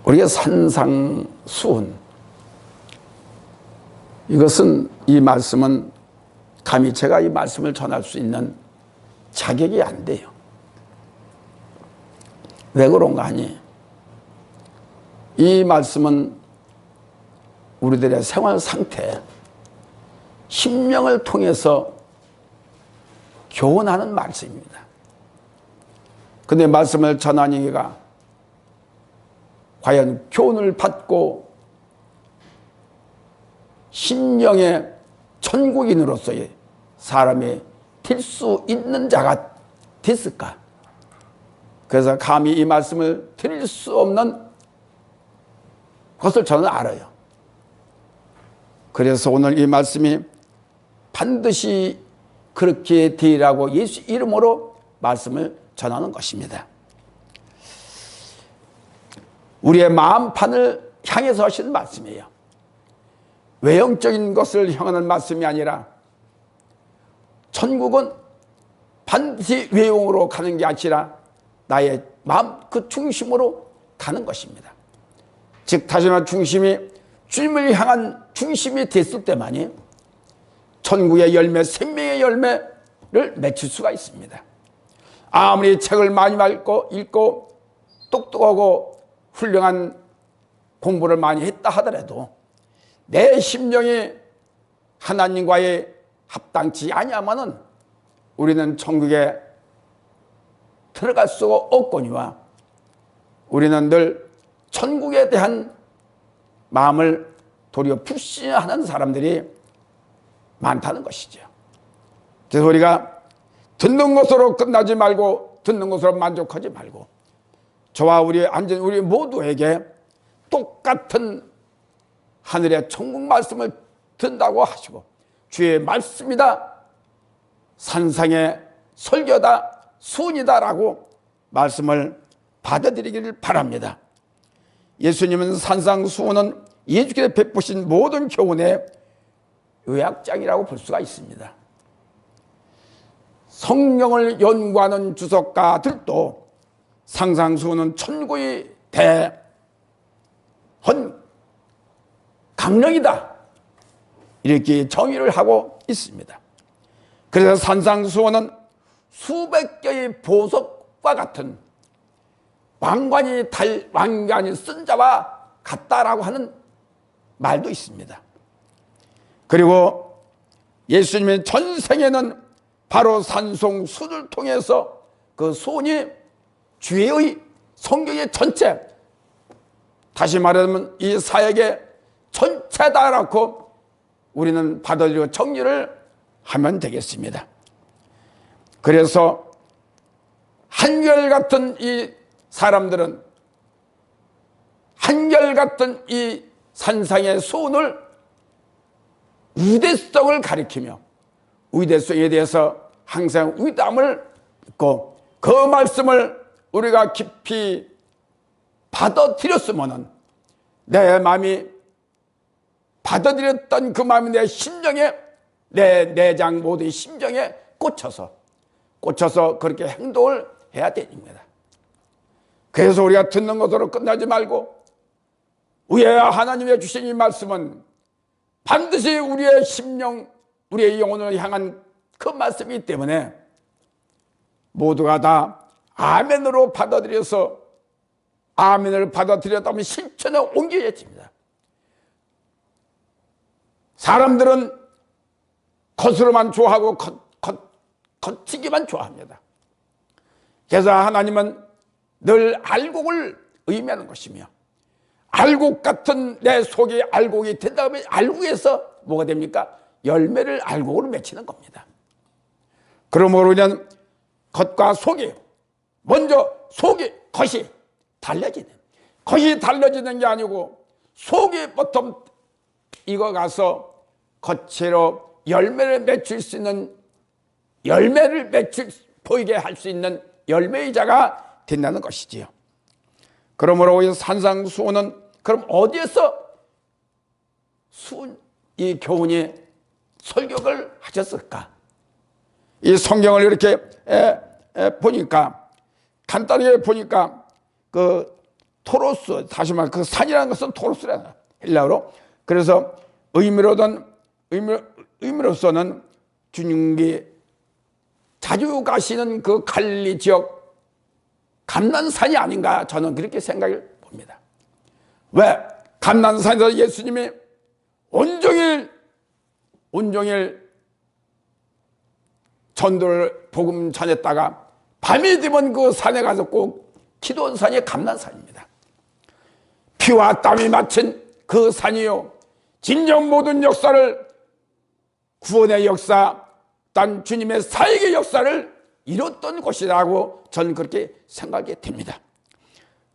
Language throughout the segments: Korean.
우리가 산상수훈, 이것은, 이 말씀은 감히 제가 이 말씀을 전할 수 있는 자격이 안 돼요. 왜 그런가 하니, 이 말씀은 우리들의 생활 상태, 심령을 통해서 교훈하는 말씀입니다. 근데 말씀을 전하는 이가 과연 교훈을 받고 심령의 천국인으로서의 사람이 될 수 있는 자가 됐을까? 그래서 감히 이 말씀을 드릴 수 없는 것을 저는 알아요. 그래서 오늘 이 말씀이 반드시 그렇게 되리라고 예수 이름으로 말씀을 전하는 것입니다. 우리의 마음판을 향해서 하시는 말씀이에요. 외형적인 것을 향하는 말씀이 아니라 천국은 반드시 외형으로 가는 게 아니라 나의 마음 그 중심으로 가는 것입니다. 즉 다시 말해 중심이 주님을 향한 중심이 됐을 때만이 천국의 열매, 생명의 열매를 맺힐 수가 있습니다. 아무리 책을 많이 읽고 똑똑하고 훌륭한 공부를 많이 했다 하더라도 내 심령이 하나님과의 합당치 아니하면은 우리는 천국에 들어갈 수가 없거니와 우리는 늘 천국에 대한 마음을 도리어 불신하는 사람들이 많다는 것이죠. 그래서 우리가 듣는 것으로 끝나지 말고 듣는 것으로 만족하지 말고 저와 우리 모두에게 똑같은 하늘의 천국 말씀을 듣는다고 하시고 주의 말씀이다, 산상의 설교다, 수훈이다라고 말씀을 받아들이기를 바랍니다. 예수님은 산상수훈은 예수께서 베푸신 모든 교훈의 요약장이라고 볼 수가 있습니다. 성경을 연구하는 주석가들도 산상수훈은 천국의 대헌 강령이다 이렇게 정의를 하고 있습니다. 그래서 산상수훈은 수백 개의 보석과 같은 왕관이 쓴 자와 같다라고 하는 말도 있습니다. 그리고 예수님의 전생에는 바로 산송수를 통해서 그 수훈이 주의 성경의 전체, 다시 말하면 이 사역의 전체다라고 우리는 받아들이고 정리를 하면 되겠습니다. 그래서 한결같은 이 사람들은 한결같은 이 산상의 수훈을 위대성을 가리키며 위대성에 대해서 항상 위대함을 믿고 그 말씀을 우리가 깊이 받아들였으면 내 마음이 받아들였던 그 마음이 내 심정에 내 내장 모두의 심정에 꽂혀서 그렇게 행동을 해야 됩니다. 그래서 우리가 듣는 것으로 끝나지 말고 위에 하나님의 주신 이 말씀은 반드시 우리의 심령, 우리의 영혼을 향한 그 말씀이기 때문에 모두가 다 아멘으로 받아들여서 아멘을 받아들였다면 실천에 옮겨야 됩니다. 사람들은 겉으로만 좋아하고 겉이기만 좋아합니다. 그래서 하나님은 늘 알곡을 의미하는 것이며 알곡 같은 내 속이 알곡이 된 다음에 알곡에서 뭐가 됩니까? 열매를 알곡으로 맺히는 겁니다. 그러므로 우리는 겉과 속이 먼저 겉이 달라지는 게 아니고 속이 보통 익어가서 겉으로 열매를 맺힐 수 있는 보이게 할 수 있는 열매의 자가 된다는 것이지요. 그러므로 산상수훈은 그럼 어디에서 이 교훈이 설교를 하셨을까? 이 성경을 이렇게 보니까 간단하게 보니까 그 토로스, 다시 말해 그 산이라는 것은 토로스라는 헬라어로. 그래서 의미로서는 주님이 자주 가시는 그 갈릴리 지역 감난산이 아닌가, 저는 그렇게 생각을 봅니다. 왜? 감난산에서 예수님이 온종일 전도를 복음 전했다가 밤이 되면 그 산에 가서 꼭 기도한 산이 감난산입니다. 피와 땀이 맺힌 그 산이요, 진정 모든 역사를, 구원의 역사, 단 주님의 사역의 역사를 이뤘던 곳이라고 저는 그렇게 생각이 됩니다.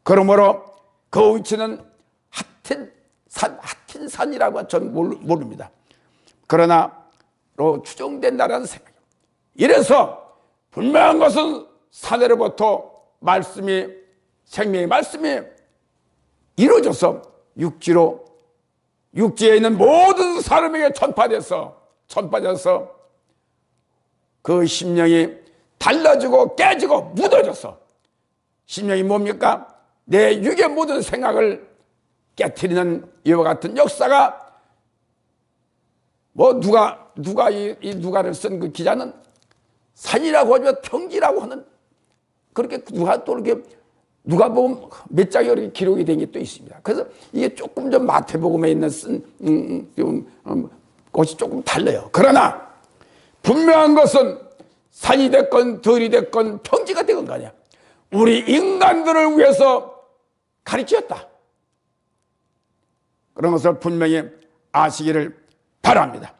그러므로 그 위치는 하틴 산이라고 저는 모릅니다. 그러나로 추정된다는 생각이에요. 이래서 분명한 것은 산으로부터 말씀이, 생명의 말씀이 이루어져서 육지에 있는 모든 사람에게 전파돼서 그 심령이 달라지고 깨지고 묻어져서, 심령이 뭡니까? 내 육의 모든 생각을 깨트리는 이와 같은 역사가, 뭐 누가를 쓴 그 기자는 산이라고 하죠, 평지라고 하는, 그렇게 누가 보면 몇 장이 이렇게 기록이 된 게 또 있습니다. 그래서 이게 조금 좀 마태복음에 있는 것이 조금 달라요. 그러나 분명한 것은 산이 됐건 들이 됐건 평지가 되건 간에 우리 인간들을 위해서 가르쳤다. 그런 것을 분명히 아시기를 바랍니다.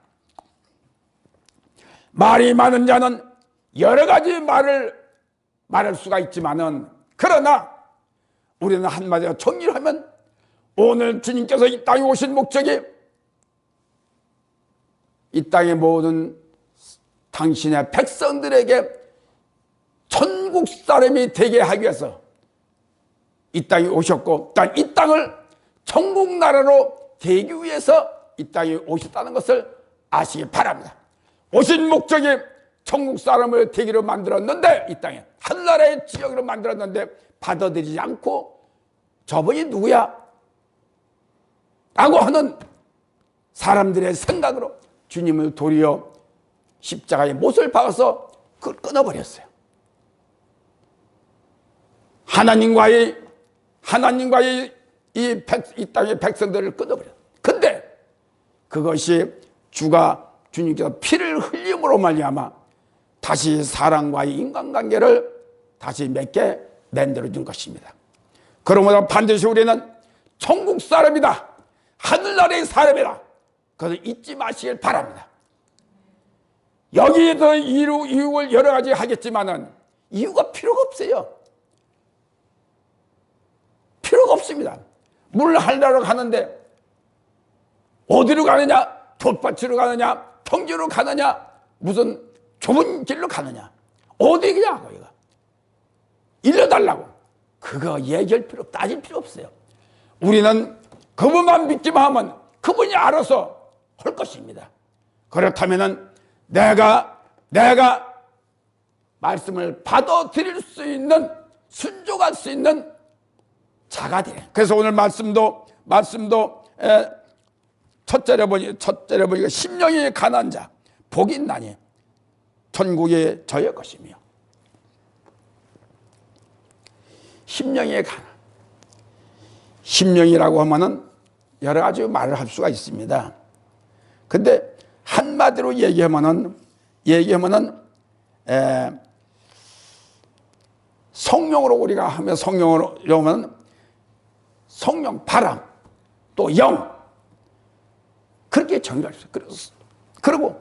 말이 많은 자는 여러 가지 말을 말할 수가 있지만은, 그러나 우리는 한마디로 정리를 하면, 오늘 주님께서 이 땅에 오신 목적이 이 땅의 모든 당신의 백성들에게 천국 사람이 되게 하기 위해서 이 땅에 오셨고, 이 땅을 천국 나라로 되기 위해서 이 땅에 오셨다는 것을 아시기 바랍니다. 오신 목적이 천국 사람을 되기로 만들었는데, 이 땅에 하늘나라의 지역으로 만들었는데 받아들이지 않고 저분이 누구야? 라고 하는 사람들의 생각으로 주님을 도리어 십자가에 못을 박아서 그걸 끊어버렸어요. 하나님과의 이 땅의 백성들을 끊어버렸어요. 근데 그것이 주님께서 피를 흘림으로 말미암아 다시 사랑과의 인간관계를 다시 맺게 만들어준 것입니다. 그러므로 반드시 우리는 천국 사람이다, 하늘나라의 사람이다, 그것을 잊지 마시길 바랍니다. 여기에서 이유를 여러 가지 하겠지만은 이유가 필요가 없어요. 필요가 없습니다. 물 하려고 가는데 어디로 가느냐? 돛밭으로 가느냐? 평지로 가느냐? 무슨 좁은 길로 가느냐? 어디냐? 거기가 일러달라고. 그거 얘기할 필요, 따질 필요 없어요. 우리는 그분만 믿기만 하면 그분이 알아서 할 것입니다. 그렇다면은 내가 말씀을 받아들일 수 있는, 순종할 수 있는 자가 되네. 그래서 오늘 말씀도 첫째로 보니까 심령이 가난한 자 복이 있나니 천국에 저의 것이며. 심령이 가난, 심령이라고 하면은 여러 가지 말을 할 수가 있습니다. 근데 한마디로 얘기하면은 성령으로 우리가 하면, 성령으로 하면 성령, 바람, 또 영, 그렇게 정의할 수 있어요. 그리고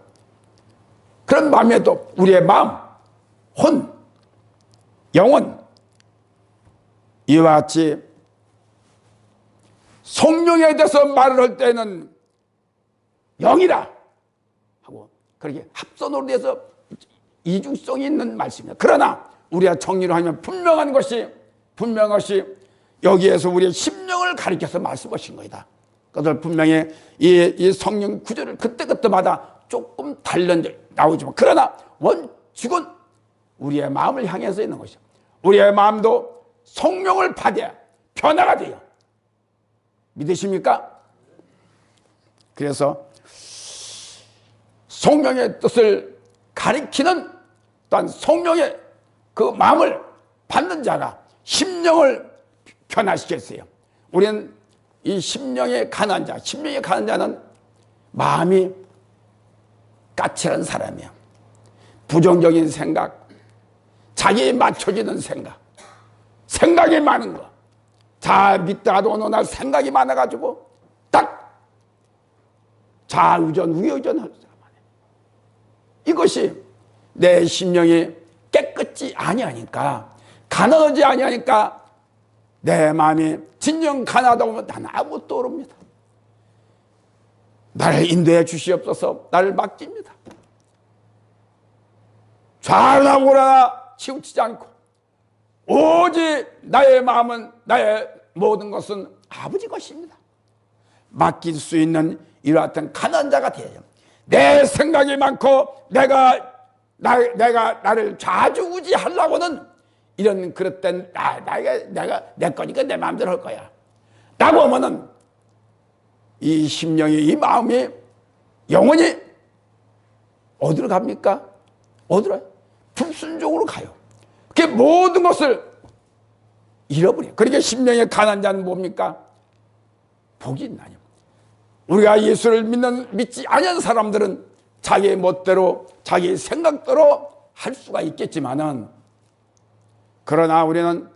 그런 마음에도 우리의 마음, 혼, 영혼, 이와 같이 성령에 대해서 말을 할 때는 영이라 하고 그렇게 합선으로 돼서 이중성이 있는 말씀입니다. 그러나 우리가 정리를 하면 분명한 것이 여기에서 우리의 심령을 가리켜서 말씀하신 것이다. 그것을 분명히 이 성령 구절을 그때그때마다 조금 달리 나오지만, 그러나 원칙은 우리의 마음을 향해서 있는 것이죠. 우리의 마음도 성령을 받아야 변화가 돼요. 믿으십니까? 그래서 성령의 뜻을 가리키는 또한 성령의 그 마음을 받는 자가 심령을 변화시켰어요. 우리는 이 심령의 가난한 자, 심령의 가난한 자는 마음이 까칠한 사람이야. 부정적인 생각, 자기에 맞춰지는 생각, 생각이 많은 거. 잘 믿다가도 어느 날 생각이 많아가지고 딱 좌우전 우회전 하는 사람 아니야. 이것이 내 심령이 깨끗지 아니하니까, 가난하지 아니하니까 내 마음이 진정 가난하다 보면 나는 아무것도 모릅니다. 나를 인도해 주시옵소서. 나를 맡깁니다. 좌나 우나 치우치지 않고 오직 나의 마음은, 나의 모든 것은 아버지 것입니다. 맡길 수 있는 이와 같은 가난한 자가 되어요. 내 생각이 많고 내가 나를 좌지우지하려고는 이런 그릇된 내가 내 거니까 내 마음대로 할 거야 라고 하면은 이 심령이, 이 마음이 영원히 어디로 갑니까? 어디로? 불순종으로 가요. 그 모든 것을 잃어버려요. 그러니까 심령의 가난한 자는 뭡니까? 복이 있나요? 우리가 예수를 믿지 않은 사람들은 자기의 멋대로, 자기의 생각대로 할 수가 있겠지만은, 그러나 우리는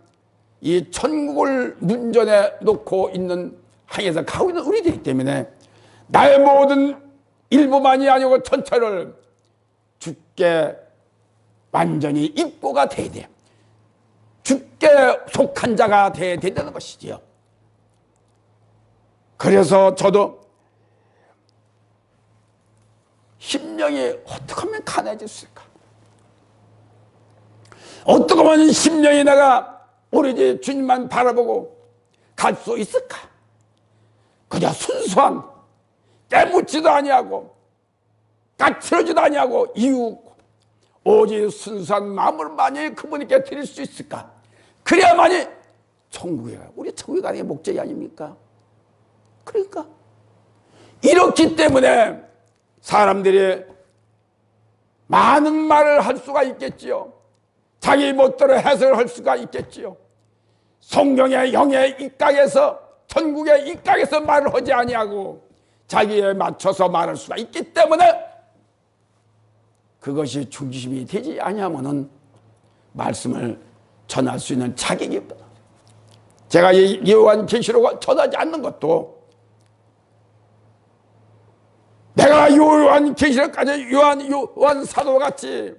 이 천국을 문전에 놓고 있는 항해에서 가고 있는 우리들이기 때문에 나의 모든 일부만이 아니고 전체를 주께 완전히 입고가 돼야 돼요. 주께 속한 자가 돼야 된다는 것이지요. 그래서 저도 심령이 어떻게 하면 가난해질 수 있을까? 어떻게 하면 심령이 내가 오로지 주님만 바라보고 갈 수 있을까? 그냥 순수한, 때묻지도 아니하고 까칠하지도 아니하고 이유 오직 순수한 마음을 만약에 그분께 드릴 수 있을까? 그래야만이 천국에 가요. 우리 천국에 가는 게 목적이 아닙니까? 그러니까 이렇기 때문에 사람들이 많은 말을 할 수가 있겠지요. 자기 멋대로 해석을 할 수가 있겠지요. 성경의 영의 입각에서, 천국의 입각에서 말을 하지 아니하고 자기에 맞춰서 말할 수가 있기 때문에 그것이 중심이 되지 아니하면은 말씀을 전할 수 있는 자격이 없다. 제가 요한계시록을 전하지 않는 것도 내가 요한계시록까지 요한 사도 같이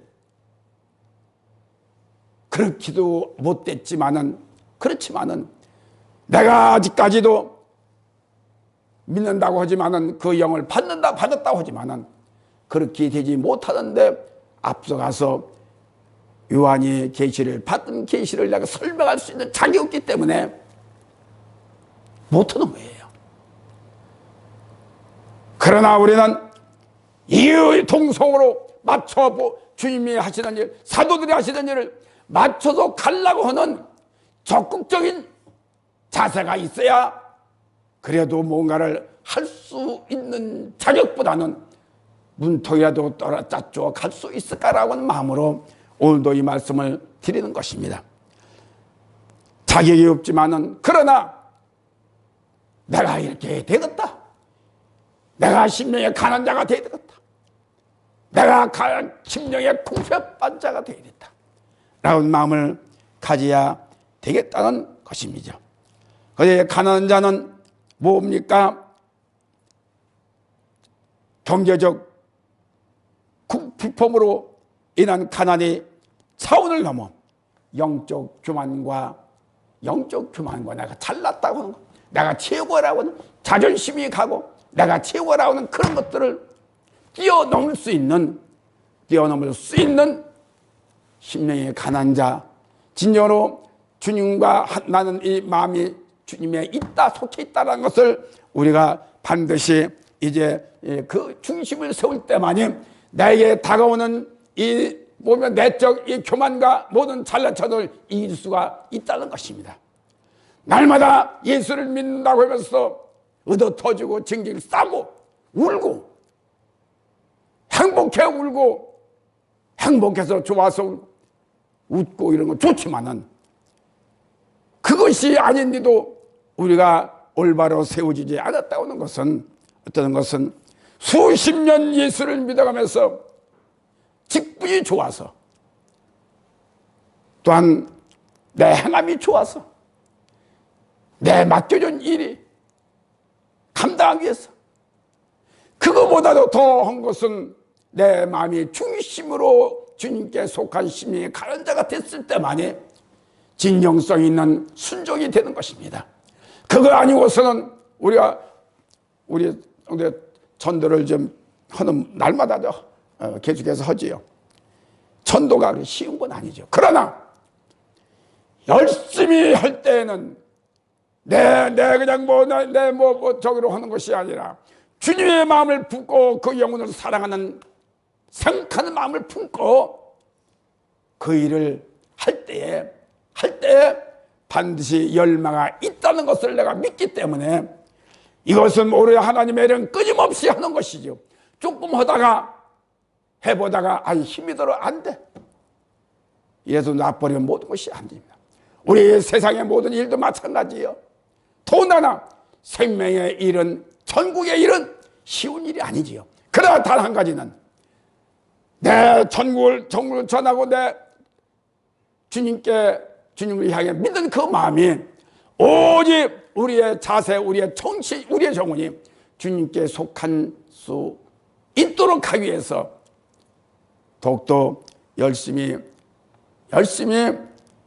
그렇기도 못됐지만은, 그렇지만은 내가 아직까지도 믿는다고 하지만은 그 영을 받았다고 하지만은 그렇게 되지 못하는데 앞서가서 요한이 계시를 받은 계시를 내가 설명할 수 있는 자격이 없기 때문에 못하는 거예요. 그러나 우리는 이의 동성으로 맞춰보 주님이 하시는 일, 사도들이 하시는 일을 맞춰서 가려고 하는 적극적인 자세가 있어야 그래도 뭔가를 할 수 있는 자격보다는 문턱이라도 떨어져 갈 수 있을까라고 하는 마음으로 오늘도 이 말씀을 드리는 것입니다. 자격이 없지만은, 그러나 내가 이렇게 되겠다. 내가 심령의 가난한 자가 되겠다. 내가 심령의 궁핍한 자가 되겠다. 라는 마음을 가져야 되겠다는 것입니다. 그런데 가난한 자는 뭡니까? 경제적 불품으로 인한 가난이 차원을 넘어 영적 교만과 내가 잘났다고 하는 것, 내가 최고라고 하는 자존심이 가고 내가 최고라고 하는 그런 것들을 뛰어넘을 수 있는 심령의 가난한 자, 진정으로 주님과 나는 이 마음이 주님에 있다, 속해 있다는 것을 우리가 반드시 이제 그 중심을 세울 때만이 나에게 다가오는 이 보면 내적 이 교만과 모든 잘난 척을 이길 수가 있다는 것입니다. 날마다 예수를 믿는다고 하면서 얻어 터지고 징징 싸고 울고 행복해 울고 행복해서 좋아서 웃고 이런 건 좋지만은 그것이 아닌데도 우리가 올바로 세워지지 않았다고 하는 것은 어떤 것은 수십 년 예수를 믿어가면서 직분이 좋아서 또한 내 행함이 좋아서 내 맡겨준 일이 감당하기 위해서 그거보다도 더한 것은 내 마음이 중심으로 주님께 속한 심령이 가는 자가 됐을 때만이 진정성 있는 순종이 되는 것입니다. 그거 아니고서는 우리 전도를 좀 하는 날마다 계속해서 하지요. 전도가 쉬운 건 아니죠. 그러나 열심히 할 때에는 내 그냥 저기로 하는 것이 아니라 주님의 마음을 품고 그 영혼을 사랑하는 생각하는 마음을 품고 그 일을 할 때에 반드시 열매가 있다는 것을 내가 믿기 때문에 이것은 오래 하나님의 일은 끊임없이 하는 것이죠. 조금 하다가 해보다가 힘이 들어 안 돼. 이래서 놔버리면 모든 것이 안 됩니다. 우리 세상의 모든 일도 마찬가지예요. 더군다나 생명의 일은 천국의 일은 쉬운 일이 아니지요. 그러나 단 한 가지는 내 전국을 전하고 내 주님을 향해 믿는 그 마음이 오직 우리의 자세, 우리의 정치, 우리의 정원이 주님께 속한 수 있도록 하기 위해서 더욱더 열심히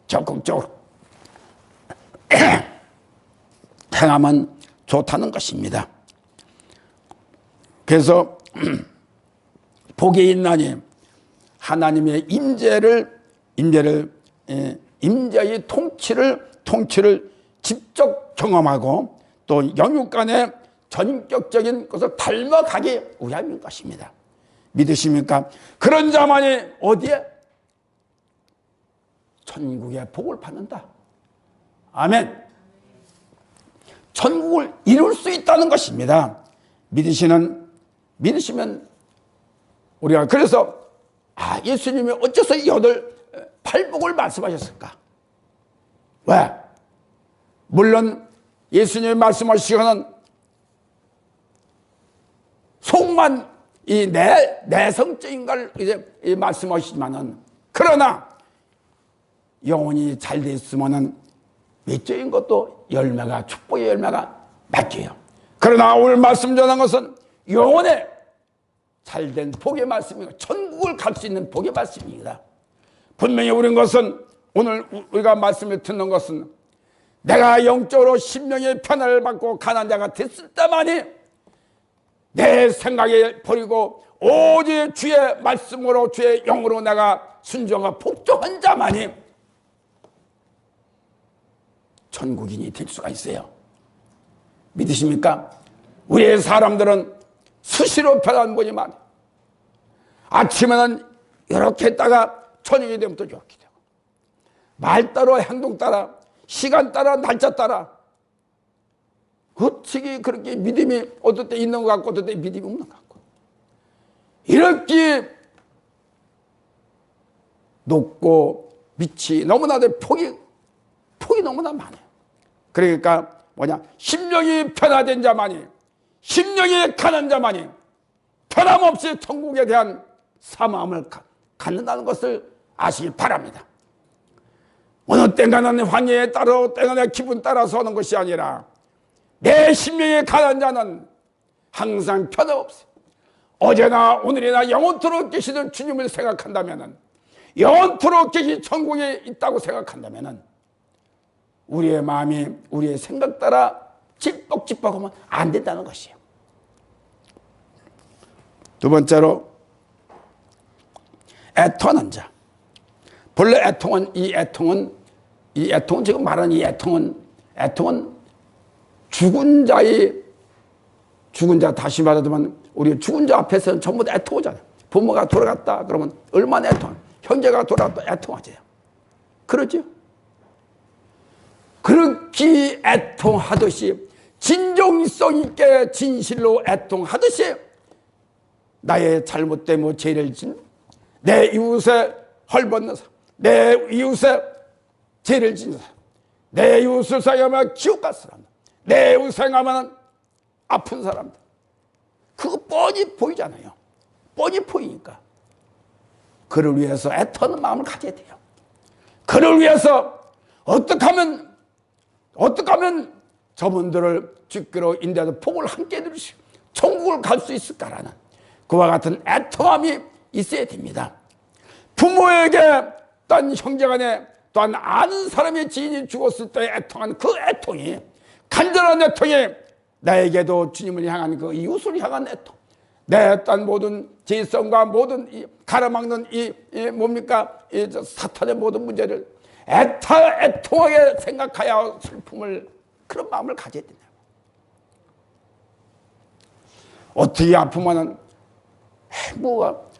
적극적으로 행하면 좋다는 것입니다. 그래서 복이 있나니 하나님의 임재의 통치를 직접 경험하고 또 영육 간의 전격적인 것을 닮아가기 위함인 것입니다. 믿으십니까? 그런 자만이 어디에? 천국의 복을 받는다. 아멘. 천국을 이룰 수 있다는 것입니다. 믿으시면 우리가 그래서 예수님이 어째서 8복을 말씀하셨을까? 왜? 물론 예수님이 말씀하시고는 속만 이 내성적인 걸 이제 말씀하시지만은 그러나 영혼이 잘 됐으면은 외적인 것도 열매가 축복의 열매가 맺혀요. 그러나 오늘 말씀 전한 것은 영혼의 잘된 복의 말씀이고 천국을 갈 수 있는 복의 말씀입니다. 분명히 우리는 것은 오늘 우리가 말씀을 듣는 것은 내가 영적으로 심령의 편안을 받고 가난한 자가 됐을 때만이 내 생각에 버리고 오직 주의 말씀으로 주의 영으로 내가 순종하고 복종한 자만이 천국인이 될 수가 있어요. 믿으십니까? 우리의 사람들은 수시로 편안 보지만 아침에는 이렇게 했다가 저녁이 되면 또 이렇게 되고 말 따라 행동 따라 시간 따라 날짜 따라 어떻게 그렇게 믿음이 어떨 때 있는 것 같고 어떨 때 믿음이 없는 것 같고 이렇게 높고 밑이 너무나도 폭이 너무나 많아요. 그러니까 심령이 편화된 자만이 심령이 가난 자만이 변함없이 천국에 대한 사마음을 갖는다는 것을 아시기 바랍니다. 어느 때가는 환경에 따라 때가는 기분 따라서 하는 것이 아니라 내 심령이 가난 자는 항상 변함없이 어제나 오늘이나 영원토록 계시던 주님을 생각한다면 영원토록 계신 천국에 있다고 생각한다면 우리의 마음이 우리의 생각 따라 찌뻑찌뻑하면 안 된다는 것이에요. 두 번째로 애통하는 자. 본래 이 애통은 지금 말하는 이 애통은 죽은 자 다시 말하자면 우리 죽은 자 앞에서는 전부 다 애통하잖아요. 부모가 돌아갔다 그러면 얼마나 형제가 돌아갔다 애통하죠. 그러죠. 그렇게 애통하듯이 진정성 있게 진실로 애통하듯이 나의 잘못 때문에 죄를 진 내 이웃에 헐벗는 사람, 내 이웃에 죄를 진 사람, 내 이웃을 생각하면 지옥 갈 사람, 내 이웃을 생각하면 아픈 사람들, 그거 뻔히 보이잖아요. 뻔히 보이니까 그를 위해서 애터는 마음을 가져야 돼요. 그를 위해서 어떻게 하면 저분들을 죽기로 인도해서 복을 함께 누리시고 천국을 갈 수 있을까라는 그와 같은 애통함이 있어야 됩니다. 부모에게 또한 형제간에 또한 아는 사람의 지인이 죽었을 때 애통한 그 애통이, 간절한 애통이 나에게도 주님을 향한 그 이웃을 향한 애통, 내 딴 모든 죄성과 모든 이 가로막는 뭡니까 사탄의 모든 문제를 애통하게 생각하여 슬픔을, 그런 마음을 가져야 된다. 어떻게 아프면은 뭐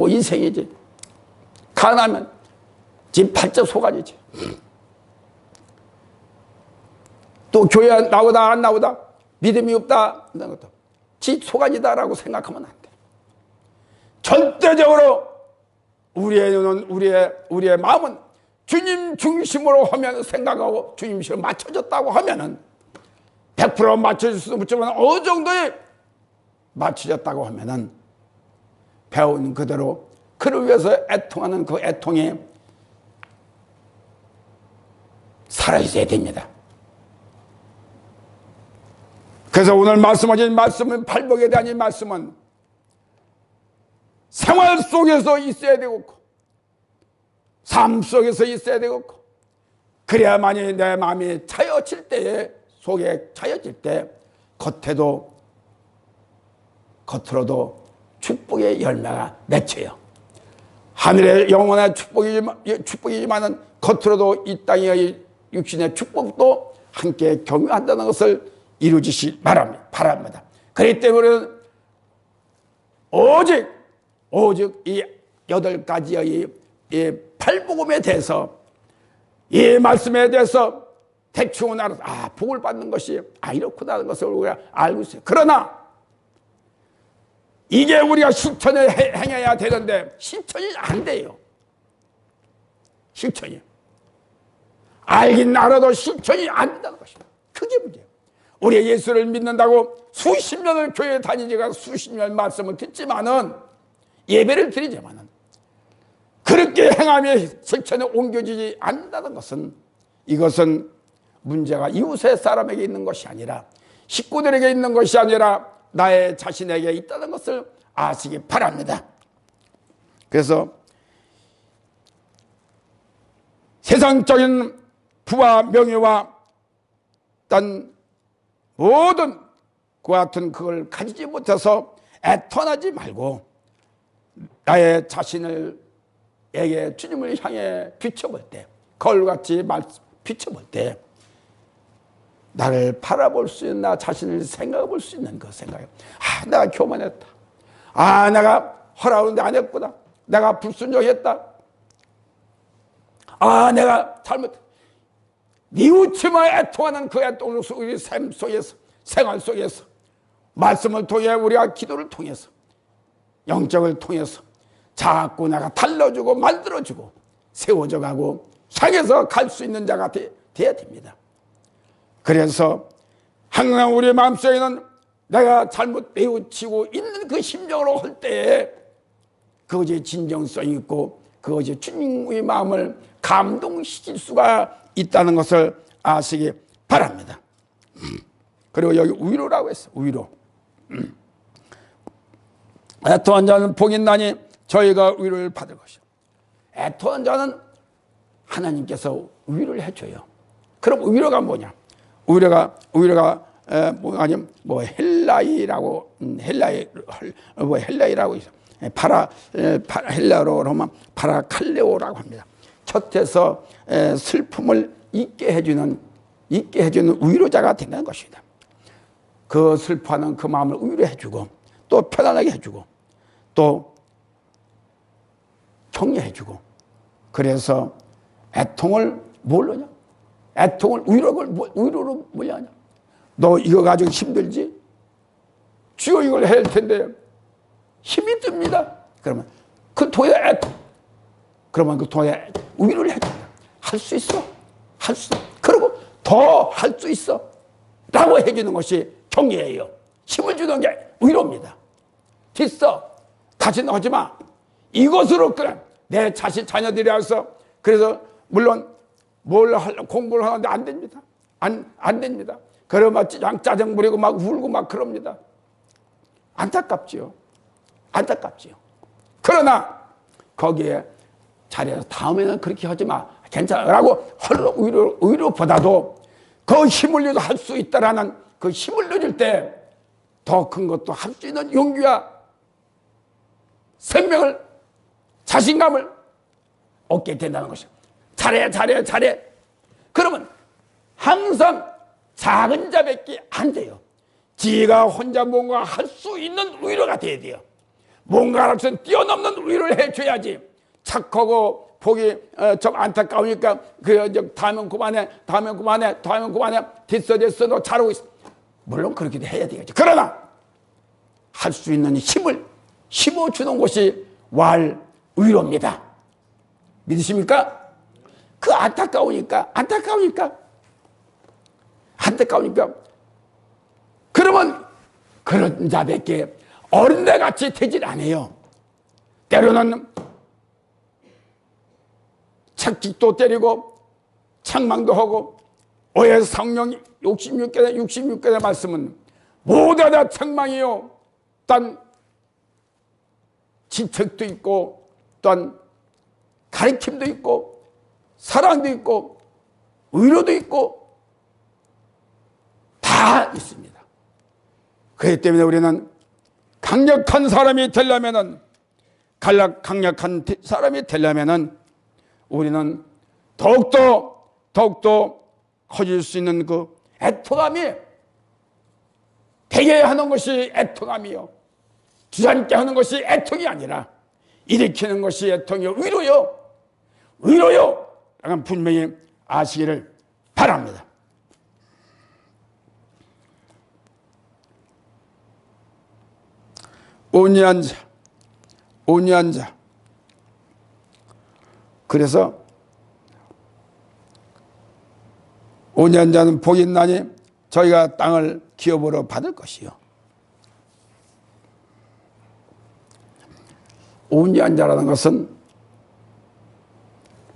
인생이지, 가난하면 지 팔자 소가지지, 또 교회 나오다 안 나오다 믿음이 없다 지 소가지다라고 생각하면 안 돼. 절대적으로 우리의 눈은 우리의 마음은 주님 중심으로 하면 생각하고 주님 중심으로 맞춰졌다고 하면은 100% 맞춰질 수도 없지만 어느 정도에 맞춰졌다고 하면은 배운 그대로 그를 위해서 애통하는 그 애통이 살아있어야 됩니다. 그래서 오늘 말씀하신 말씀은, 발복에 대한 이 말씀은 생활 속에서 있어야 되고 삶 속에서 있어야 되고, 그래야만이 내 마음이 차여질 때에, 속에 차여질 때 겉으로도 축복의 열매가 맺혀요. 하늘의 영원한 축복이지만은 겉으로도 이 땅의 육신의 축복도 함께 경유한다는 것을 이루시기 바랍니다. 그렇기 때문에 오직 이 8가지의 이 팔복음에 대해서, 이 말씀에 대해서 대충은 알아서 복을 받는 것이 이렇구나라는 것을 우리가 알고 있어요. 그러나 이게 우리가 실천을 행해야 되는데 실천이 안 돼요. 실천이 알긴 알아도 실천이 안 된다는 것입니다. 그게 문제예요. 우리 예수를 믿는다고 수십 년을 교회에 다니지가 수십 년 말씀을 듣지만은, 예배를 드리지만은 그렇게 행함이 실천에 옮겨지지 않는다는 것은, 이것은 문제가 이웃의 사람에게 있는 것이 아니라, 식구들에게 있는 것이 아니라 나의 자신에게 있다는 것을 아시기 바랍니다. 그래서 세상적인 부와 명예와 딴 모든 그와 같은 그걸 가지지 못해서 애통하지 말고, 나의 자신을 에게 주님을 향해 비춰볼 때, 거울같이 비춰볼 때 나를 바라볼 수 있는, 나 자신을 생각해 볼 수 있는 그 생각이에요. 내가 교만했다. 내가 허락하는데 안 했구나. 내가 불순종했다. 내가 잘못했다. 뉘우치며 애통하는 그 애통을 우리 삶 속에서, 생활 속에서, 말씀을 통해, 우리가 기도를 통해서, 영적을 통해서 자꾸 내가 달러주고 만들어주고 세워져 가고 향해서 갈 수 있는 자가 돼야 됩니다. 그래서 항상 우리 마음속에는 내가 잘못 뉘우치고 있는 그 심정으로 할 때에 그것이 진정성이 있고 그것이 주님의 마음을 감동시킬 수가 있다는 것을 아시기 바랍니다. 그리고 여기 위로라고 했어요. 위로. 애통한 자는 복이 있나니 저희가 위로를 받을 것이요. 애통한 자는 하나님께서 위로를 해줘요. 그럼 위로가 뭐냐? 위로가 아니면 헬라이라고 있어. 헬라어로 하면 파라칼레오라고 합니다. 곁에서 슬픔을 잊게 해주는 위로자가 된다는 것입니다. 그 슬퍼하는 그 마음을 위로해주고 또 편안하게 해주고 또 격려해주고, 그래서 애통을 뭘로 하냐? 애통을 위로로 뭐냐 하냐? 너 이거 가지고 힘들지? 주여 이걸 해야 할 텐데 힘이 듭니다. 그러면 그 도에 애통, 그러면 그 도에 위로를 해줘요. 할 수 있어. 할 수 있어. 그리고 더 할 수 있어. 라고 해주는 것이 격려예요. 힘을 주는 게 위로입니다. 됐어. 다시는 하지 마. 이것으로 그래. 내 자녀들이 와서 그래서 물론 공부를 하는데 안 됩니다. 안 됩니다. 그러면 짜증 부리고 막 울고 막 그럽니다. 안타깝지요. 안타깝지요. 그러나 거기에 잘해서 다음에는 그렇게 하지 마. 괜찮아라고 위로보다도 그 힘을 내도 할 수 있다라는 그 힘을 내줄 때 더 큰 것도 할 수 있는 용기와 생명을, 자신감을 얻게 된다는 것이죠. 잘해. 그러면 항상 작은 자밖에 안 돼요. 지가 혼자 뭔가 할 수 있는 위로가 돼야 돼요. 뭔가를 뛰어넘는 위로를 해줘야지. 착하고 보기 좀 안타까우니까 다음엔 그만해 됐어 너 잘하고 있어. 물론 그렇게 해야 되겠죠. 그러나 할 수 있는 힘을 심어주는 것이 위로입니다. 믿으십니까? 그 안타까우니까 그러면 그런 자밖에 어린애같이 되질 않아요. 때로는 책찍도 때리고 책망도 하고 오해 성령 66개의 말씀은 모두 다 책망이요. 또한 지책도 있고 또한 가르침도 있고 사랑도 있고 위로도 있고 다 있습니다. 그렇기 때문에 우리는 강력한 사람이 되려면은 우리는 더욱더 커질 수 있는 그 애통함이 되게 하는 것이 애통함이요. 주저앉게 하는 것이 애통이 아니라 일으키는 것이 애통이요. 위로요. 라는 분명히 아시기를 바랍니다. 온유한 자. 그래서 온유한 자는 복이 있나니 저희가 땅을 기업으로 받을 것이요. 온유한 자라는 것은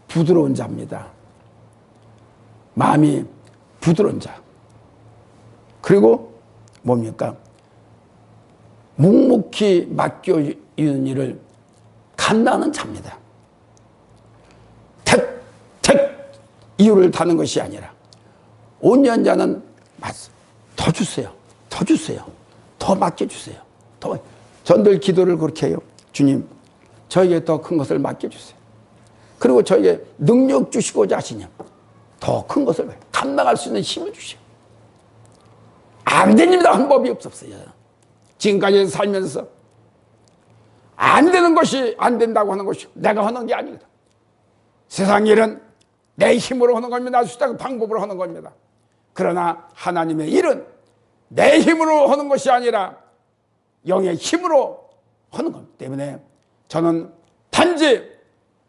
부드러운 자입니다. 마음이 부드러운 자. 그리고 뭡니까? 묵묵히 맡겨주는 일을 감당하는 자입니다. 택 이유를 다는 것이 아니라 온유한 자는 더 주세요. 더 맡겨주세요. 전들 기도를 그렇게 해요. 주님, 저에게 더 큰 것을 맡겨주세요. 그리고 저에게 능력 주시고자 하시냐. 더 큰 것을 감당할 수 있는 힘을 주시오. 안 됩니다. 한 법이 없었어요. 지금까지 살면서 안 되는 것이 안 된다고 하는 것이 내가 하는 게 아니거든. 세상 일은 내 힘으로 하는 겁니다. 수단 방법으로 하는 겁니다. 그러나 하나님의 일은 내 힘으로 하는 것이 아니라 영의 힘으로 하는 것 때문에 저는 단지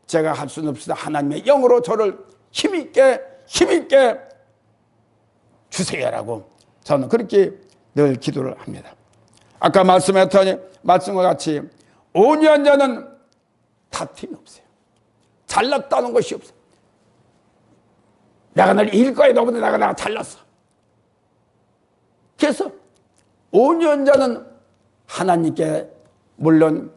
제가 할 수는 없으나 하나님의 영으로 저를 힘있게 주세요라고 저는 그렇게 늘 기도를 합니다. 아까 말씀했더니 말씀과 같이 온유한 자는 다툼이 없어요. 잘났다는 것이 없어요. 내가 널 이길 거야. 너보다 내가 잘났어. 그래서 온유한 자는 하나님께 물론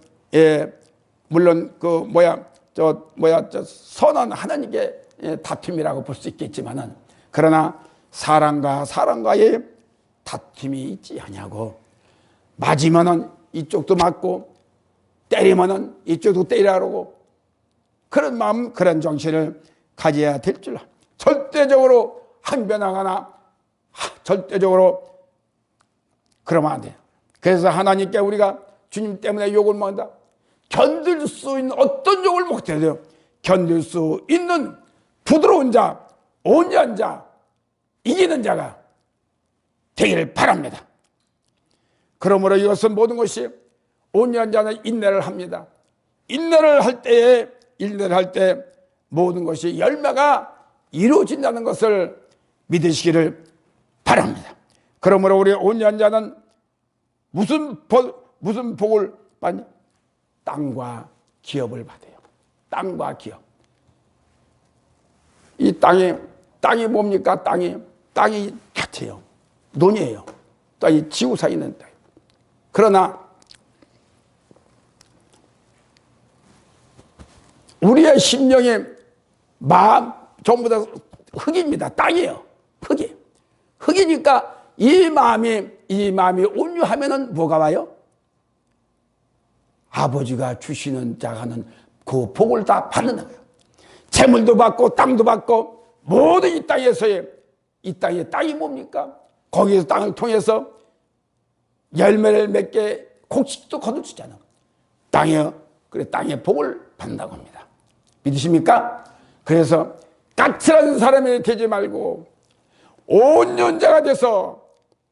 선한 하나님께 다툼이라고 볼 수 있겠지만은 그러나 사람과의 다툼이 있지 않냐고. 맞으면은 이쪽도 맞고 때리면은 이쪽도 때리라고 그런 마음, 그런 정신을 가져야 될 줄. 절대적으로 항변하거나 절대적으로 그러면 안 돼요. 그래서 하나님께 우리가 주님 때문에 욕을 먹는다. 견딜 수 있는 어떤 욕을 먹어도 돼요. 견딜 수 있는 부드러운 자, 온유한 자, 이기는 자가 되기를 바랍니다. 그러므로 이것은 모든 것이 온유한 자는 인내를 합니다. 인내를 할 때 모든 것이 열매가 이루어진다는 것을 믿으시기를 바랍니다. 그러므로 우리 온유한 자는 무슨 복을 받냐? 땅과 기업을 받아요. 땅과 기업. 이 땅이 뭡니까? 땅이 곁이에요. 논이에요. 땅이 지구상에 있는 땅. 그러나 우리의 심령의 마음 전부 다 흙입니다. 땅이에요. 흙이니까 이 마음이 온유하면은 뭐가 와요? 아버지가 주시는 자가는 그 복을 다 받는 거예요. 재물도 받고 땅도 받고 모든 이 땅에서의 땅이 뭡니까? 거기에서 땅을 통해서 열매를 맺게 곡식도 거둘 수 있잖아요. 땅의 복을 받는다고 합니다. 믿으십니까? 그래서 까칠한 사람이 되지 말고 온유한 자가 돼서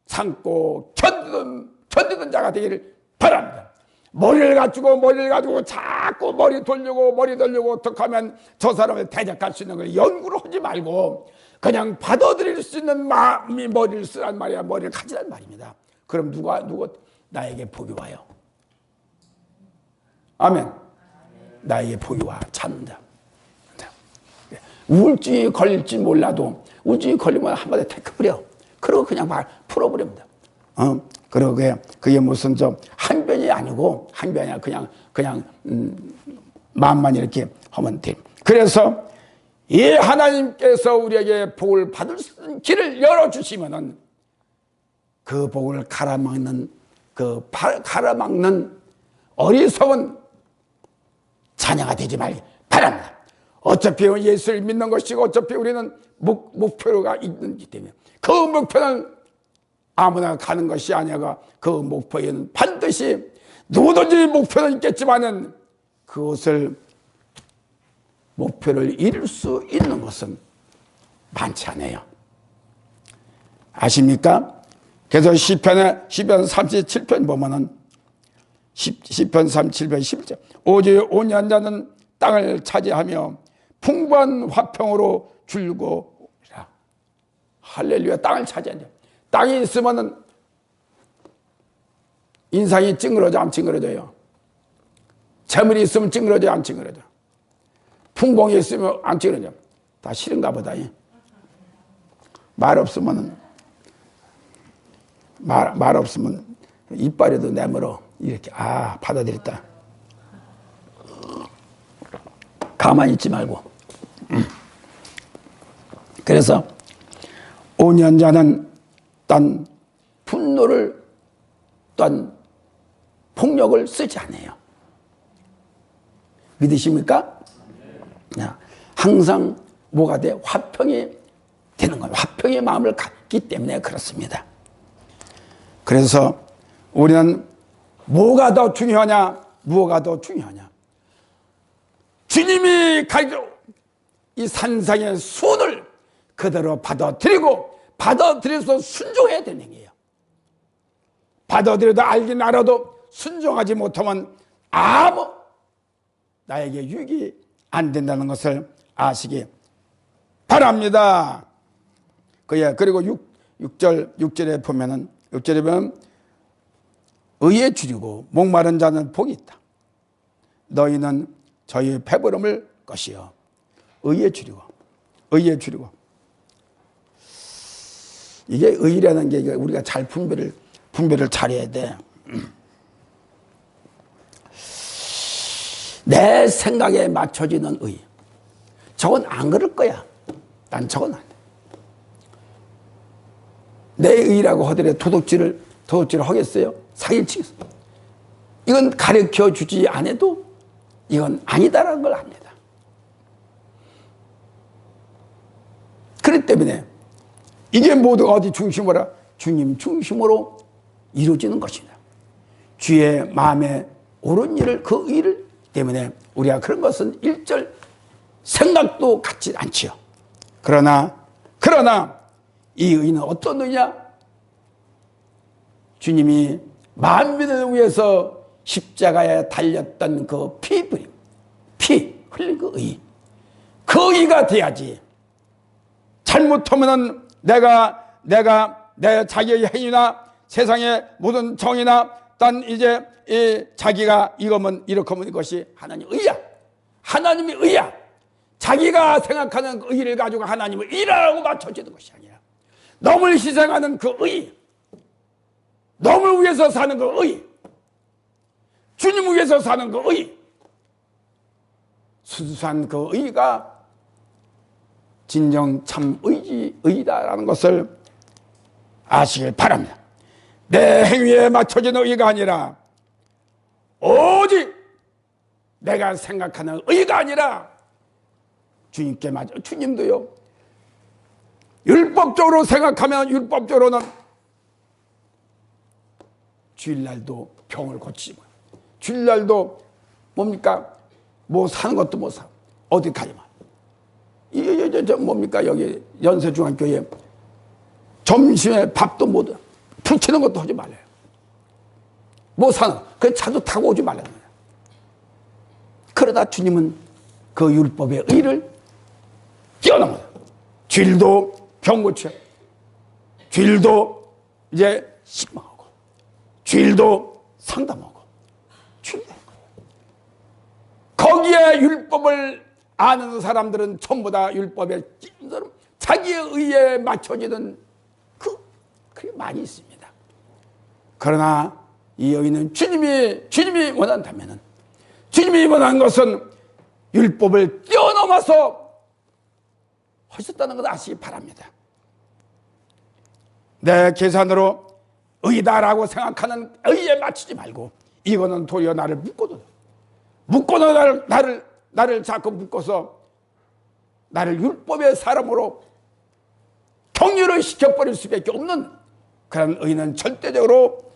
참고 견디는 자가 되기를 바랍니다. 머리를 가지고 자꾸 머리 돌리고 어떻게 하면 저 사람을 대적할 수 있는 걸 연구를 하지 말고 그냥 받아들일 수 있는 마음이 머리를 쓰란 말이야. 머리를 가지란 말입니다. 그럼 누가 나에게 복이 와요? 아멘. 나에게 복이 와. 찾는다. 우울증이 걸릴지 몰라도 우울증이 걸리면 한마디 태클버려. 그러고 그냥 막 풀어버립니다. 그리고 그게 무슨 한변이 아니고 그냥 마음만 이렇게 하면 돼. 그래서 이 하나님께서 우리에게 복을 받을 수 있는 길을 열어주시면은 그 복을 가라막는 어리석은 자녀가 되지 말기 바랍니다. 어차피 예수를 믿는 것이고 어차피 우리는 목표가 있기 때문에 그 목표는 아무나 가는 것이 아니라 그 목표에는 반드시 누구든지 목표는 있겠지만은 목표를 이룰 수 있는 것은 많지 않아요. 아십니까? 그래서 시편 37편 보면은 시편 37편 11절 오직 온유한 자는 땅을 차지하며 풍부한 화평으로 줄고 할렐루야. 땅을 차지한다. 땅이 있으면은 인상이 찡그러져 안 찡그러져요? 재물이 있으면 찡그러져 안 찡그러져? 풍공이 있으면 안 찡그러져? 다 싫은가 보다. 말 없으면 이빨에도 내물어 이렇게 받아들였다. 가만히 있지 말고. 그래서 온유한 자는 딴 분노를 딴 폭력을 쓰지 않아요. 믿으십니까? 항상 뭐가 돼? 화평이 되는 거예요. 화평의 마음을 갖기 때문에 그렇습니다. 그래서 우리는 뭐가 더 중요하냐? 주님이 가르쳐 이 산상의 손을 그대로 받아들여서 순종해야 되는 거예요. 받아들여도 알긴 알아도 순종하지 못하면 나에게 유익이 안 된다는 것을 아시기 바랍니다. 그리고 6절에 보면 의에 줄이고 목마른 자는 복이 있다. 너희는 저희 배부름을 것이요. 의에 줄이고. 이게 의라는 게 우리가 잘 분별을 잘해야 돼. 내 생각에 맞춰지는 의. 저건 안 그럴 거야. 난 저건 안 돼. 내 의라고 하더라도 도둑질을 하겠어요? 사기를 치겠어요? 이건 가르쳐 주지 않아도 이건 아니다라는 걸 압니다. 그렇기 때문에 이게 모두가 어디 중심으로? 주님 중심으로 이루어지는 것이다. 주의 마음에 옳은 일을 그 일을 때문에 우리가 그런 것은 일절 생각도 갖지 않지요. 그러나 이 의는 어떤 의냐? 주님이 만민을 위해서 십자가에 달렸던 그 피 흘린 그 의. 그 의가 돼야지. 잘못하면은 내 자기의 행위나 세상의 모든 정의나 딴 이제 자기가 이거면 이렇게 하면 이것이 하나님의 의야. 하나님의 의야. 자기가 생각하는 그 의를 가지고 하나님의 의라고 맞춰지는 것이 아니라 너를 희생하는 그 의, 너를 위해서 사는 그 의, 주님을 위해서 사는 그 의, 순수한 그 의가 진정 참 의다라는 것을 아시길 바랍니다. 내 행위에 맞춰지는 의가 아니라 오직 내가 생각하는 의가 아니라 주님께 맞아. 주님도요, 율법적으로 생각하면 율법적으로는 주일날도 병을 고치고, 주일날도 뭡니까? 뭐 사는 것도 못 사. 어디 가지마. 저 뭡니까? 여기 연세중앙교회 점심에 밥도 못 풀치는 것도 하지 말래요. 뭐 사는, 그 차도 타고 오지 말라는 거예요. 그러다 주님은 그 율법의 의를 뛰어넘어요. 주일도 병 고쳐, 주일도 이제 식망하고, 주일도 상담하고, 주일도 거기에 율법을 아는 사람들은 전부 다 율법에 자기의 의에 맞춰지는 그게 많이 있습니다. 그러나 이 의는 주님이 원한다면은, 주님이 원한 것은 율법을 뛰어넘어서 하셨다는 것을 아시기 바랍니다. 내 계산으로 의다라고 생각하는 의에 맞추지 말고, 이거는 도리어 나를 묶어도 나를 자꾸 묶어서 나를 율법의 사람으로 경유를 시켜버릴 수밖에 없는 그런 의는 절대적으로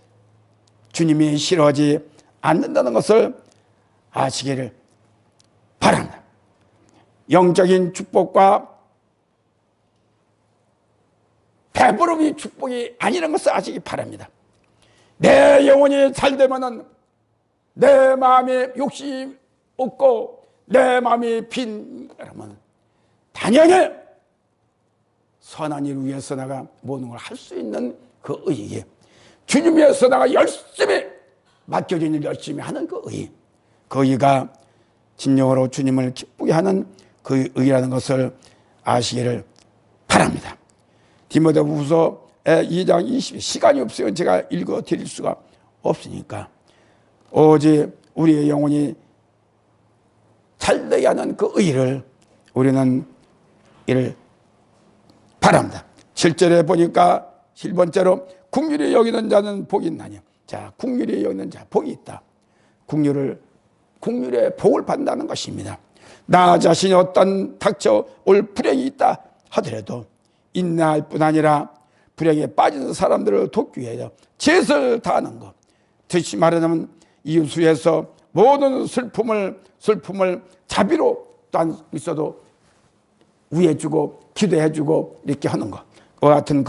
주님이 싫어하지 않는다는 것을 아시기를 바랍니다. 영적인 축복과 배부름이 축복이 아니라는 것을 아시기 바랍니다. 내 영혼이 잘 되면은 내 마음에 욕심이 없고 내 마음이 빈라면 당연히 선한 일을 위해서 내가 모든 걸 할 수 있는 그 의에, 주님 위해서 내가 열심히 맡겨진 일 열심히 하는 그 의, 그 의가 진정으로 주님을 기쁘게 하는 그 의라는 것을 아시기를 바랍니다. 디모데후서 2장 20, 시간이 없어요. 제가 읽어 드릴 수가 없으니까 오직 우리의 영혼이 잘되게 하는 그 의를 우리는 이를 바랍니다. 7절에 보니까 1번째로 긍휼히 여기는 자는 복이 있나니. 자, 긍휼히 여기는 자 복이 있다. 긍휼의 복을 받는다는 것입니다. 나 자신이 어떤 닥쳐올 불행이 있다 하더라도 인내할 뿐 아니라 불행에 빠진 사람들을 돕기 위하여 최선을 다하는 것. 다시 말하자면 이웃을 위해서 모든 슬픔을 자비로 또 있어도 위해주고 기도해주고 이렇게 하는 것. 그와 같은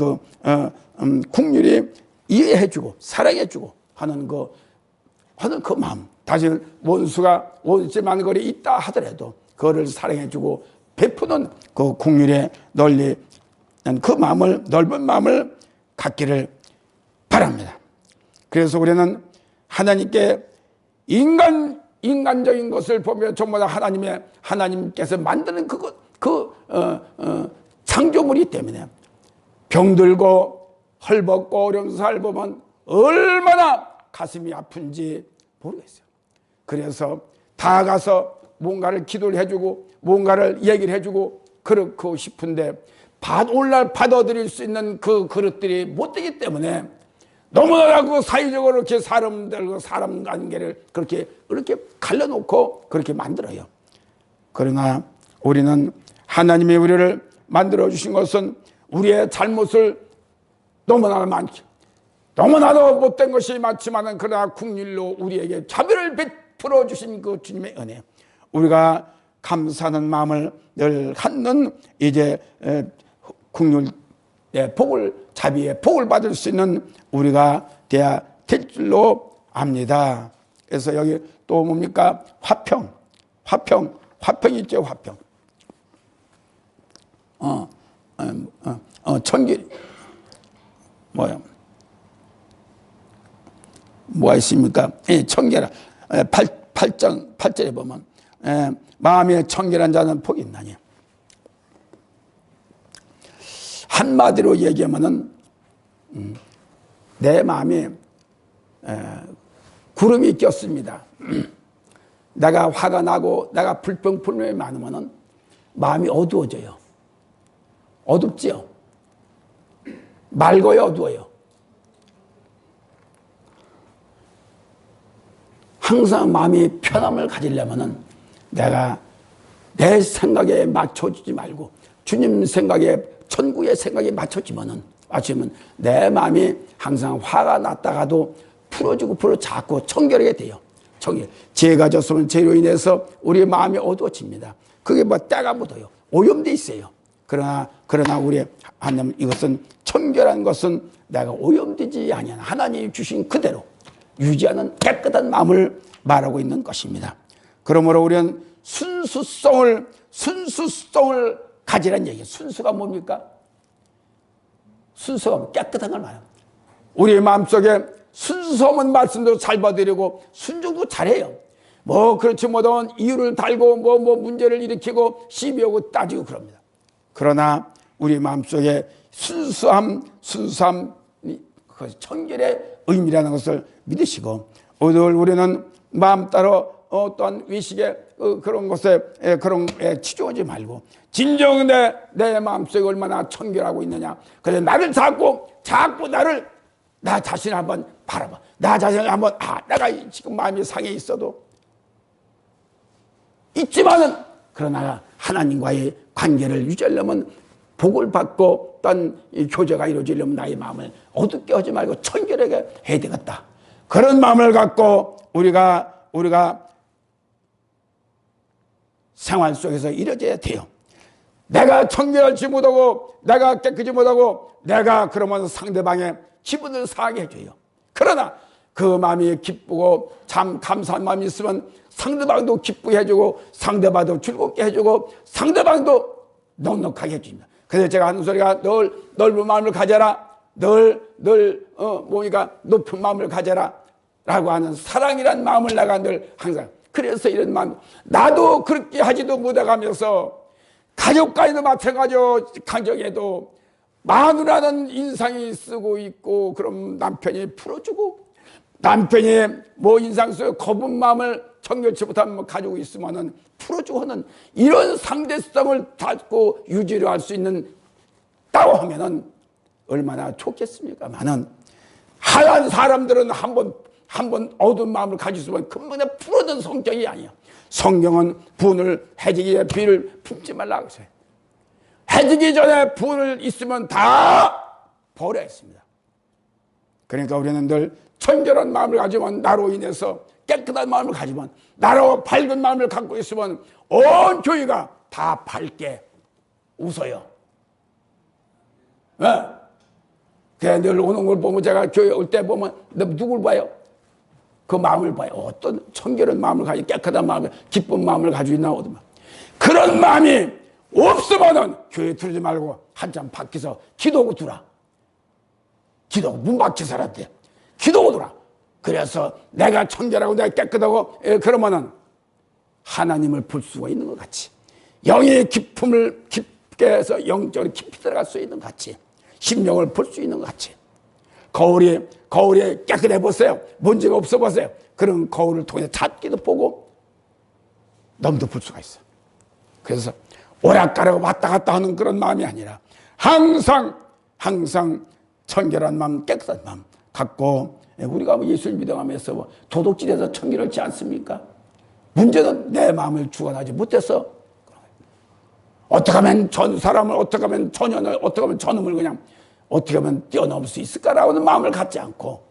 긍휼히 이해해주고 사랑해주고 하는 그 마음. 다시 원수만 거리 있다 하더라도 그거를 사랑해주고 베푸는 그 긍휼의 널리 그 마음을, 넓은 마음을 갖기를 바랍니다. 그래서 우리는 하나님께 인간적인 것을 보며 전부 다 하나님께서 만드는 창조물이기 때문에 병들고 헐벗고 어려운 살 보면 얼마나 가슴이 아픈지 모르겠어요. 그래서 다 가서 뭔가를 기도를 해주고 뭔가를 얘기를 해주고 그렇고 싶은데 오늘날 받아들일 수 있는 그 그릇들이 못 되기 때문에 너무나 그 사회적으로 이렇게 사람 관계를 그렇게 갈라놓고 그렇게 만들어요. 그러나 우리는 하나님이 우리를 만들어 주신 것은 우리의 잘못을 너무나 많죠. 너무나도 못된 것이 많지만은 그러나 긍휼로 우리에게 자비를 베풀어 주신 그 주님의 은혜. 우리가 감사하는 마음을 늘 갖는 이제 국률의 복을, 자비의 복을 받을 수 있는 우리가 돼야 될 줄로 압니다. 그래서 여기 또 뭡니까? 화평이 있죠, 화평. 청길, 뭐가 있습니까? 청결한, 8절에 보면, 마음에 청결한 자는 복이 있나니. 한마디로 얘기하면은, 내 마음에 구름이 꼈습니다. 내가 화가 나고 내가 불평불만이 많으면은 마음이 어두워져요. 어둡지요? 맑아요, 어두워요? 항상 마음이 편함을 가지려면은 내가 내 생각에 맞춰주지 말고 주님 생각에, 천국의 생각에 맞춰지면 내 마음이 항상 화가 났다가도 풀어주고 자꾸 청결하게 돼요. 죄가 졌으면 죄로 인해서 우리의 마음이 어두워집니다. 그게 뭐 때가 묻어요. 오염돼 있어요. 그러나 우리 하나님, 이것은 청결한 것은 내가 오염되지 아니한 하나님이 주신 그대로 유지하는 깨끗한 마음을 말하고 있는 것입니다. 그러므로 우리는 순수성을 가지란 얘기예요. 순수가 뭡니까? 순수가 깨끗한 걸 말해요. 우리의 마음속에 순수하면 말씀도 잘 받으려고 순종도 잘해요. 그렇지 못하면 이유를 달고 문제를 일으키고 시비하고 따지고 그럽니다. 그러나 우리 마음속에 순수함, 청결의 의미라는 것을 믿으시고, 오늘 우리는 마음 따로 또한 위식에 그런 것에 치중하지 말고 진정 내 마음속에 얼마나 청결하고 있느냐. 그래서 나를 자꾸 나 자신을 한번 바라봐. 나 자신을 한번, 내가 지금 마음이 상해 있지만은, 그러나 하나님과의 관계를 유지하려면, 복을 받고 어떤 교제가 이루어지려면 나의 마음을 어둡게 하지 말고 청결하게 해야 되겠다. 그런 마음을 갖고 우리가 생활 속에서 이루어져야 돼요. 내가 청결하지 못하고, 내가 깨끗이 못하고, 내가 그러면 상대방의 기분을 상하게 해줘요. 그러나 그 마음이 기쁘고 참 감사한 마음이 있으면 상대방도 기쁘게 해주고, 상대방도 즐겁게 해주고, 상대방도 넉넉하게 해줍니다. 그래서 제가 하는 소리가 늘 넓은 마음을 가져라, 높은 마음을 가져라 라고 하는 사랑이란 마음을 내가 늘 항상, 그래서 이런 마음, 나도 그렇게 하지도 못해가면서 가족과도 마찬가지로 가정에도 마누라는 인상이 쓰고 있고, 그럼 남편이 풀어주고, 남편이 인상 속에 거분 마음을 청결치 못하면 가지고 있으면은 풀어주고 하는 이런 상대성을 자꾸 유지를 할 수 있는 따고 하면은 얼마나 좋겠습니까? 많은 하얀 사람들은 한번 어두운 마음을 가지고 있으면 금방에 풀어는 성격이 아니야. 성경은 분을 해지기 전에 비를 품지 말라고 했어요. 해지기 전에 분을 있으면 다 버려야 했습니다. 그러니까 우리는 늘 청결한 마음을 가지면, 나로 인해서 깨끗한 마음을 가지면, 나로 밝은 마음을 갖고 있으면 온 교회가 다 밝게 웃어요. 왜? 그냥 늘 오는 걸 보면, 제가 교회 올 때 보면 누굴 봐요? 그 마음을 봐요. 어떤 청결한 마음을 가지고, 깨끗한 마음을, 기쁜 마음을 가지고 있나 보더만. 그런 마음이 없으면은 교회 들지 말고 한참 밖에서 기도하고 두라. 기도하고 문 밖에 살았대. 기도하고 두라. 그래서 내가 청결하고 내가 깨끗하고 그러면은 하나님을 볼 수가 있는 것 같이, 영의 깊음을 깊게 해서 영적으로 깊이 들어갈 수 있는 것 같이, 심령을 볼 수 있는 것 같이, 거울에 깨끗해 보세요. 문제가 없어 보세요. 그런 거울을 통해 찾기도 보고 너무도 볼 수가 있어. 그래서 오락가락 왔다 갔다 하는 그런 마음이 아니라 항상 청결한 마음, 깨끗한 마음 갖고, 우리가 예수를 믿어가면서 도둑질해서 청결하지 않습니까? 문제는 내 마음을 주관하지 못해서, 어떻게 하면 전 사람을, 어떻게 하면 전년을, 어떻게 하면 저놈을 그냥 어떻게 하면 뛰어넘을 수 있을까라고 하는 마음을 갖지 않고,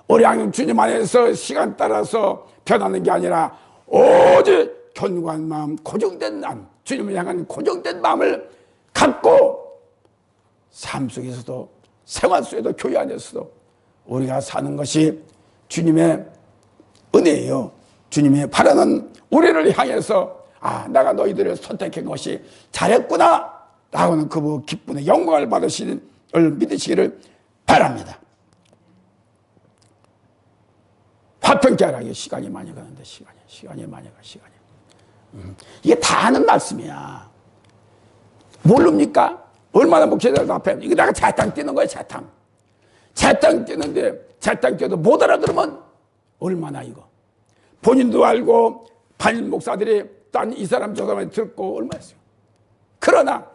우리 하나님 주님 안에서 시간 따라서 변하는 게 아니라 오직 견고한 마음, 고정된 마음, 주님을 향한 고정된 마음을 갖고 삶 속에서도, 생활 속에도, 교회 안에서도 우리가 사는 것이 주님의 은혜예요. 주님이 바라는 우리를 향해서 내가 너희들을 선택한 것이 잘했구나 라고는 그 기쁨의 영광을 받으시는 믿으시기를 바랍니다. 화평케 하라. 시간이 많이 가는데 시간이 많이 가. 이게 다 하는 말씀이야. 모릅니까? 얼마나 목회자들 앞에 이거 내가 자탕 뛰는 거야. 자탕 뛰는데 자탕 뛰어도 못 알아들으면 얼마나 이거. 본인도 알고 반인 목사들이 딴 이 사람 저 사람한테 듣고 얼마 했어요. 그러나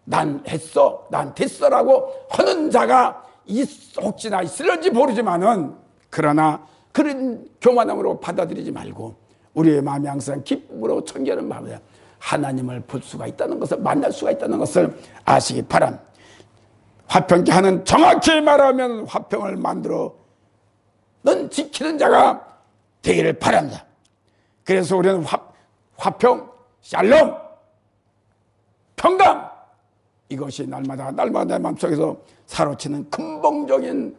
난 했어, 난 됐어라고 하는 자가 혹시나 있을지 모르지만은, 그러나 그런 교만함으로 받아들이지 말고 우리의 마음이 항상 기쁨으로 청결한 마음으로 하나님을 볼 수가 있다는 것을, 만날 수가 있다는 것을 아시기 바랍니다. 화평케 하는, 정확히 말하면 화평을 만들어 넌 지키는 자가 되기를 바랍니다. 그래서 우리는 화평, 샬롬, 평강, 이것이 날마다 내 마음속에서 사로치는 근본적인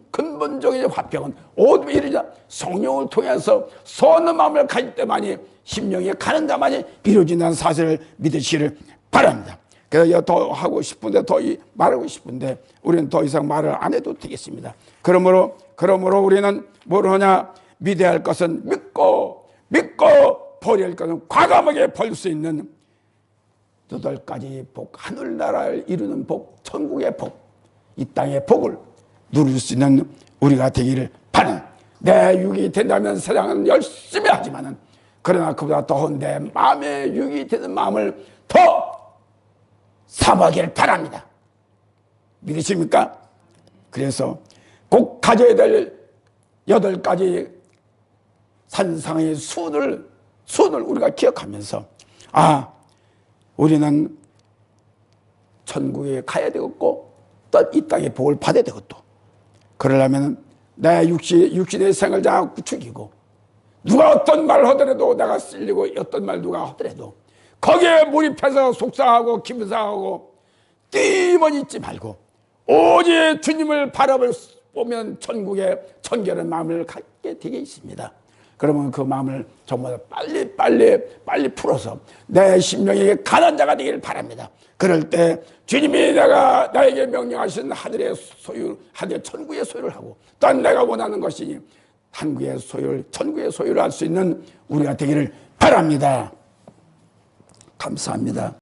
화평은 오직 이루자 성령을 통해서 선한 마음을 가질 때만이, 심령에 가는 자만이 이루어진다는 사실을 믿으시기를 바랍니다. 그래서 더 하고 싶은데, 더 말하고 싶은데 우리는 더 이상 말을 안 해도 되겠습니다. 그러므로 우리는 뭘 하냐? 믿어야 할 것은 믿고 버려야 할 것은 과감하게 버릴 수 있는 8가지 복, 하늘나라를 이루는 복, 천국의 복, 이 땅의 복을 누릴 수 있는 우리가 되기를 바라는, 내 육이 된다면 세상은 열심히 하지만은, 그러나 그보다 더 내 마음의 육이 되는 마음을 더 사모하기를 바랍니다. 믿으십니까? 그래서 꼭 가져야 될 8가지 산상의 순을 우리가 기억하면서, 우리는 천국에 가야 되겠고 또 이 땅의 복을 받아야 되겠고, 그러려면 내 육신의 생을 자꾸 죽이고, 누가 어떤 말을 하더라도, 내가 쓸리고 어떤 말 누가 하더라도 거기에 몰입해서 속상하고 기분 상하고 띄만 있지 말고, 오직 주님을 바라보면 천국의 청결한 마음을 갖게 되게 있습니다. 그러면 그 마음을 정말 빨리 풀어서 내 심령에게 가난 자가 되기를 바랍니다. 그럴 때 주님이 나에게 명령하신 하늘의 소유, 하늘의 천국의 소유를 하고, 또한 내가 원하는 것이니 한국의 소유를, 천국의 소유를 할 수 있는 우리가 되기를 바랍니다. 감사합니다.